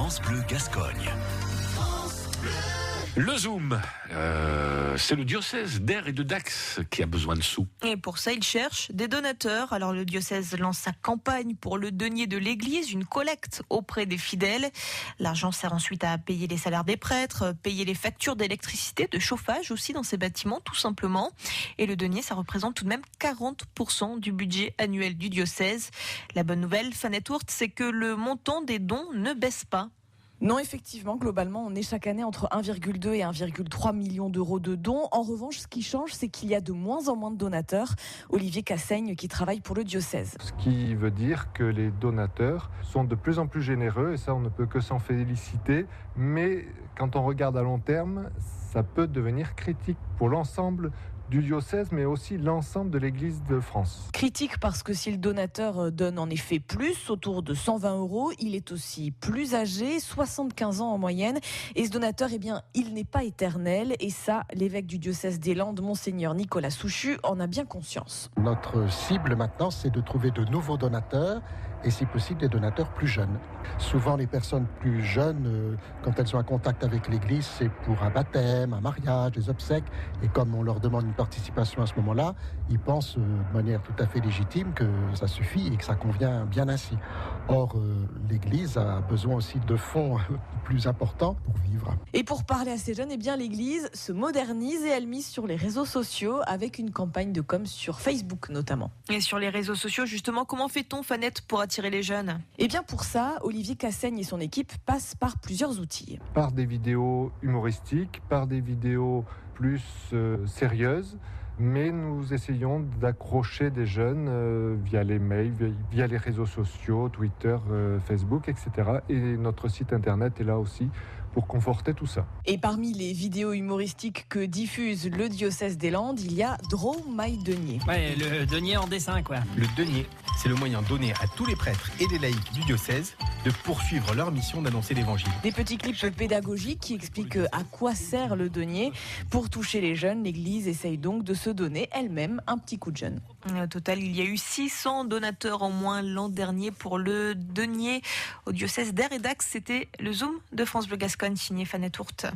France Bleu Gascogne. Le Zoom, c'est le diocèse d'Aire et de Dax qui a besoin de sous. Et pour ça, il cherche des donateurs. Alors le diocèse lance sa campagne pour le denier de l'église, une collecte auprès des fidèles. L'argent sert ensuite à payer les salaires des prêtres, payer les factures d'électricité, de chauffage aussi dans ces bâtiments, tout simplement. Et le denier, ça représente tout de même 40% du budget annuel du diocèse. La bonne nouvelle, Fanette Ourt, c'est que le montant des dons ne baisse pas. Non, effectivement, globalement, on est chaque année entre 1,2 et 1,3 million d'euros de dons. En revanche, ce qui change, c'est qu'il y a de moins en moins de donateurs. Olivier Cassaigne, qui travaille pour le diocèse. Ce qui veut dire que les donateurs sont de plus en plus généreux, et ça, on ne peut que s'en féliciter. Mais quand on regarde à long terme, ça peut devenir critique pour l'ensemble du diocèse, mais aussi l'ensemble de l'Église de France. Critique parce que si le donateur donne en effet plus, autour de 120 €, il est aussi plus âgé, 75 ans en moyenne. Et ce donateur, il n'est pas éternel. Et ça, l'évêque du diocèse des Landes, Monseigneur Nicolas Souchu, en a bien conscience. Notre cible maintenant, c'est de trouver de nouveaux donateurs et si possible des donateurs plus jeunes. Souvent, les personnes plus jeunes, quand elles sont en contact avec l'Église, c'est pour un baptême, un mariage, des obsèques. Et comme on leur demande une participation à ce moment-là, ils pensent de manière tout à fait légitime que ça suffit et que ça convient bien ainsi. Or, l'Église a besoin aussi de fonds plus importants pour vivre. Et pour parler à ces jeunes, l'Église se modernise et elle mise sur les réseaux sociaux avec une campagne de com sur Facebook notamment. Et sur les réseaux sociaux, justement, comment fait-on, Fanette, pour attirer les jeunes ? Pour ça, Olivier Cassaigne et son équipe passent par plusieurs outils. Par des vidéos humoristiques, par des vidéos plus sérieuses, mais nous essayons d'accrocher des jeunes via les mails, via les réseaux sociaux, Twitter, Facebook, etc. Et notre site internet est là aussi pour conforter tout ça. Et parmi les vidéos humoristiques que diffuse le diocèse des Landes, il y a Draw My Denier. Ouais, le denier en dessin, quoi. Le denier, c'est le moyen donné à tous les prêtres et les laïcs du diocèse de poursuivre leur mission d'annoncer l'évangile. Des petits clips pédagogiques qui expliquent à quoi sert le denier. Pour toucher les jeunes, l'Église essaye donc de se donner elle-même un petit coup de jeune. Au total, il y a eu 600 donateurs en moins l'an dernier pour le denier au diocèse d'Aire et Dax. C'était le Zoom de France Bleu Gascogne, signé Fanette Ourt.